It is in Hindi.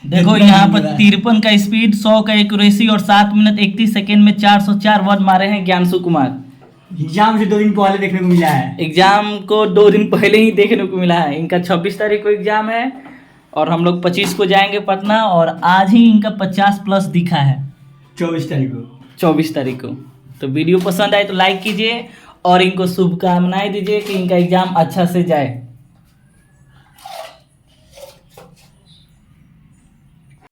देखो यहाँ पर 53 का स्पीड, 100 का एक्यूरेसी और 7 मिनट 31 सेकेंड में 404 वर्ड मारे हैं ज्ञानशु कुमार। एग्जाम से 2 दिन पहले देखने को मिला है। एग्जाम को 2 दिन पहले ही देखने को मिला है। इनका 26 तारीख को एग्जाम है और हम लोग 25 को जाएंगे पटना, और आज ही इनका 50+ दिखा है 24 तारीख को। 24 तारीख को। तो वीडियो पसंद आए तो लाइक कीजिए और इनको शुभकामनाएं दीजिए कि इनका एग्जाम अच्छा से जाए।